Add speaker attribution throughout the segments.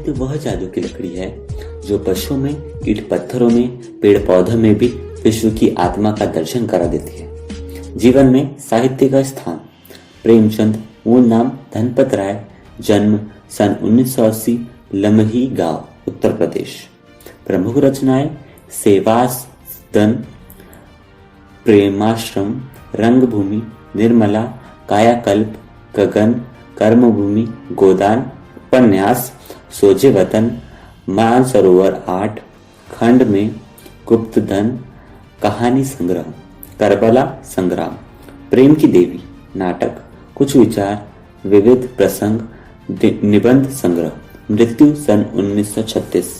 Speaker 1: साहित्य वह जादू की लकड़ी है जो पशुओं में, ईंट पत्थरों में, पेड़ पौधों में भी विश्व की आत्मा का दर्शन करा देती है। जीवन में साहित्य का स्थान। प्रेमचंद, मूल नाम धनपत राय, जन्म सन 1980, लमही गांव, उत्तर प्रदेश। प्रमुख रचनाएं सेवासदन, प्रेमाश्रम, रंगभूमि, निर्मला, कायाकल्प, गगन, कर्मभूमि, गोदान, उपन्यास, सोजे वतन, मानसरोवर 8, खंड में, गुप्तधन, कहानी संग्रह, करबला संग्राम, प्रेम की देवी, नाटक, कुछ विचार, विविध प्रसंग, निबंध संग्रह, मृत्यु सन 1936।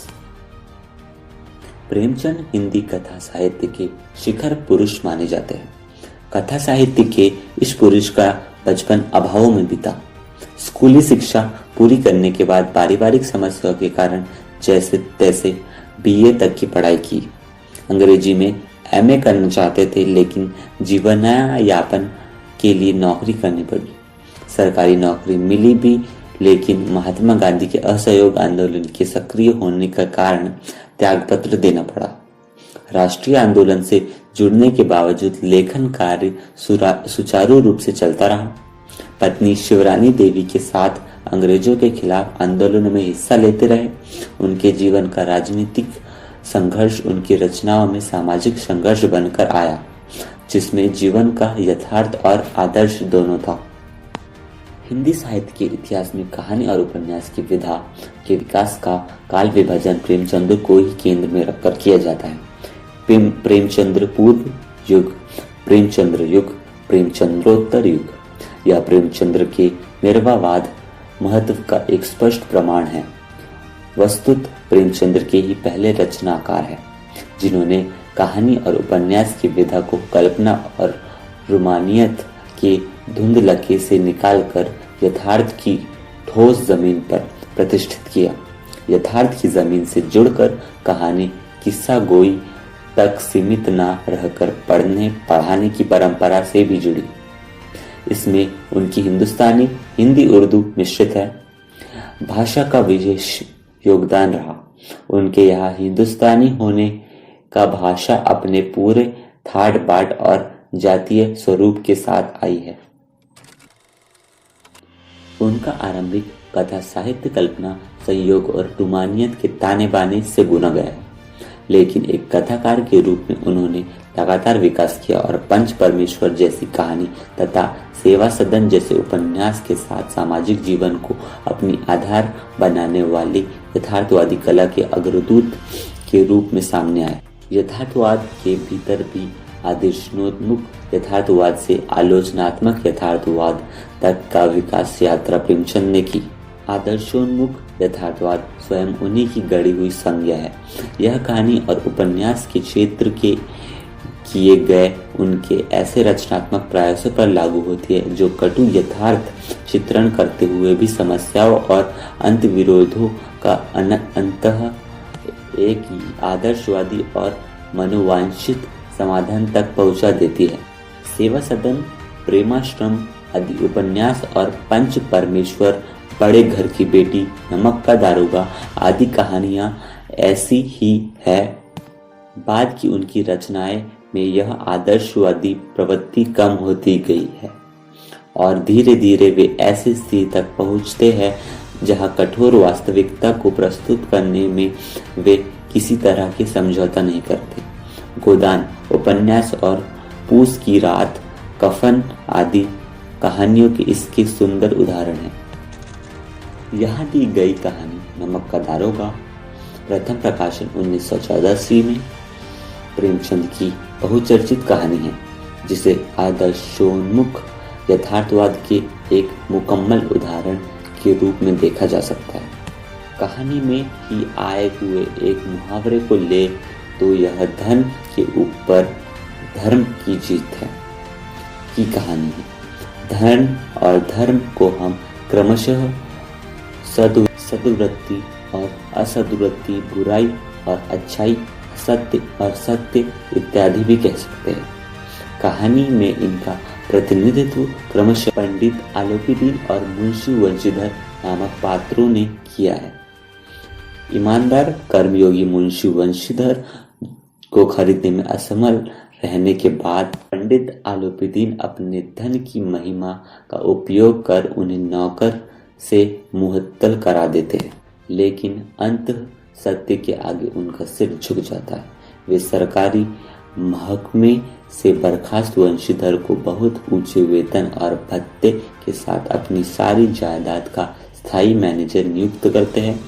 Speaker 1: प्रेमचंद हिंदी कथा साहित्य के शिखर पुरुष माने जाते हैं। कथा साहित्य के इस पुरुष का बचपन अभावों में बीता। स्कूली शिक्षा पूरी करने के बाद पारिवारिक समस्याओं के कारण जैसे तैसे बीए तक की पढ़ाई की। अंग्रेजी में एमए करना चाहते थे, लेकिन जीवनयापन के लिए नौकरी करनी पड़ी। सरकारी नौकरी मिली भी, लेकिन महात्मा गांधी के असहयोग आंदोलन के सक्रिय होने के कारण त्यागपत्र देना पड़ा। राष्ट्रीय आंदोलन से जुड़ने के बावजूद लेखन कार्य सुचारू रूप से चलता रहा। पत्नी शिवरानी देवी के साथ अंग्रेजों के खिलाफ आंदोलन में हिस्सा लेते रहे। उनके जीवन का राजनीतिक संघर्ष उनकी रचनाओं में सामाजिक संघर्ष बनकर आया, जिसमें जीवन का यथार्थ और आदर्श दोनों था। हिंदी साहित्य के इतिहास में कहानी और उपन्यास की विधा के विकास का काल विभाजन प्रेमचंद को ही केंद्र में रखकर किया जाता है। प्रेमचंद्र पूर्व युग, प्रेमचंद्र युग, प्रेमचंद्रोत्तर युग। यह प्रेमचंद्र के निर्वावाद महत्व का एक स्पष्ट प्रमाण है। वस्तुत प्रेमचंद्र के ही पहले रचनाकार हैं, जिन्होंने कहानी और उपन्यास की विधा को कल्पना और रोमानियत के धुंधलके से निकालकर यथार्थ की ठोस जमीन पर प्रतिष्ठित किया। यथार्थ की जमीन से जुड़कर कहानी किस्सा गोई तक सीमित न रहकर पढ़ने पढ़ाने की परंपरा से भी जुड़ी। इसमें उनकी हिंदुस्तानी, हिंदी उर्दू मिश्रित है, भाषा का विशेष योगदान रहा। उनके यहाँ हिंदुस्तानी होने का भाषा अपने पूरे ठाट बाट और जातीय स्वरूप के साथ आई है। उनका आरंभिक कथा साहित्य कल्पना, संयोग और रोमानियत के ताने बाने से बुना गया है, लेकिन एक कथाकार के रूप में उन्होंने लगातार विकास किया और पंच परमेश्वर जैसी कहानी तथा सेवा सदन जैसे उपन्यास के साथ सामाजिक जीवन को अपनी आधार बनाने वाली यथार्थवादी कला के अग्रदूत के रूप में सामने आए। यथार्थवाद के भीतर भी आदर्शोन्मुख यथार्थवाद से आलोचनात्मक यथार्थवाद तक का विकास यात्रा प्रेमचंद ने की। आदर्शोन्मुख यथार्थवाद स्वयं उन्हीं की गढ़ी हुई संज्ञा है। यह कहानी और उपन्यास के क्षेत्र के किए गए उनके ऐसे रचनात्मक प्रयासों पर लागू होती है जो कटु यथार्थ चित्रण करते हुए भी समस्याओं और अंतविरोधों का अंततः एक आदर्शवादी और मनोवांछित समाधान तक पहुंचा देती है। सेवा सदन, प्रेमाश्रम आदि उपन्यास और पंच परमेश्वर, बड़े घर की बेटी, नमक का दारोगा आदि कहानियां ऐसी ही है। बाद की उनकी रचनाएं में यह आदर्शवादी प्रवृत्ति कम होती गई है और धीरे धीरे वे ऐसी स्थिति तक पहुंचते हैं जहां कठोर वास्तविकता को प्रस्तुत करने में वे किसी तरह की समझौता नहीं करते। गोदान उपन्यास और पूस की रात, कफन आदि कहानियों के इसके सुंदर उदाहरण हैं। यहाँ दी गई कहानी नमक का दारोगा प्रथम प्रकाशन 1914 में प्रेमचंद की बहुचर्चित कहानी है, जिसे आदर्शोन्मुख यथार्थवाद के एक मुकम्मल उदाहरण के रूप में देखा जा सकता है। कहानी में ही आए हुए एक मुहावरे को ले तो यह धन के ऊपर धर्म की जीत है की कहानी है। धन और धर्म को हम क्रमशः सद्वृत्ति और असद्वृत्ति, बुराई और अच्छाई, सत्य और सत्य इत्यादि भी कह सकते हैं। कहानी में इनका प्रतिनिधित्व क्रमशः पंडित आलोकीदीन और मुंशी वंशीधर नामक पात्रों ने किया है। ईमानदार कर्मयोगी मुंशी वंशीधर को खरीदने में असमर्थ रहने के बाद पंडित आलोपीदीन अपने धन की महिमा का उपयोग कर उन्हें नौकर से मुअत्तल करा देते हैं, लेकिन अंततः सत्य के आगे उनका सिर झुक जाता है। वे सरकारी महकमे से बर्खास्त वंशीधर को बहुत ऊंचे वेतन और भत्ते के साथ अपनी सारी जायदाद का स्थायी मैनेजर नियुक्त करते हैं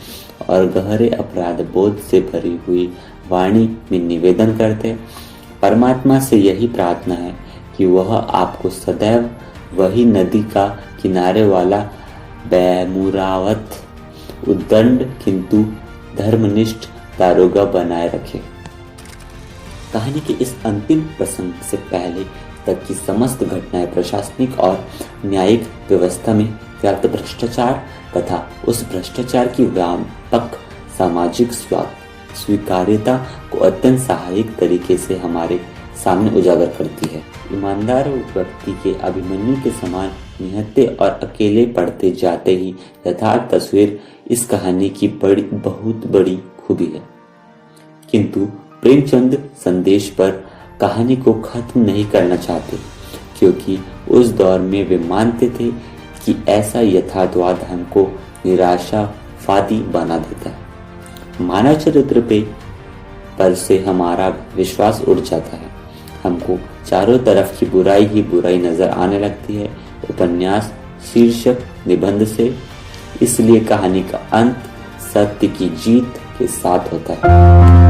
Speaker 1: और गहरे अपराध बोध से भरी हुई वाणी में निवेदन करते हैं, परमात्मा से यही प्रार्थना है कि वह आपको सदैव वही नदी का किनारे वाला बैमुरावत उद्दंड किंतु धर्मनिष्ठ दारोगा बनाए रखे। कहानी के इस अंतिम प्रसंग से पहले तक की समस्त घटनाएं प्रशासनिक और न्यायिक व्यवस्था में व्याप्त भ्रष्टाचार तथा उस भ्रष्टाचार की व्यापक सामाजिक स्वीकार्यता को अत्यंत सहायक तरीके से हमारे सामने उजागर करती है। ईमानदार व्यक्ति के अभिमन्यु के समान निहत्थे और अकेले पढ़ते जाते ही यथार्थ तस्वीर इस कहानी की बहुत बड़ी खूबी है। किंतु प्रेमचंद संदेश पर कहानी को खत्म नहीं करना चाहते, क्योंकि उस दौर में वे मानते थे कि ऐसा यथार्थवाद हमको निराशावादी बना देता है। मानव चरित्र पर से हमारा विश्वास उड़ जाता है। हमको चारों तरफ की बुराई ही बुराई नजर आने लगती है। उपन्यास शीर्षक निबंध से, इसलिए कहानी का अंत सत्य की जीत के साथ होता है।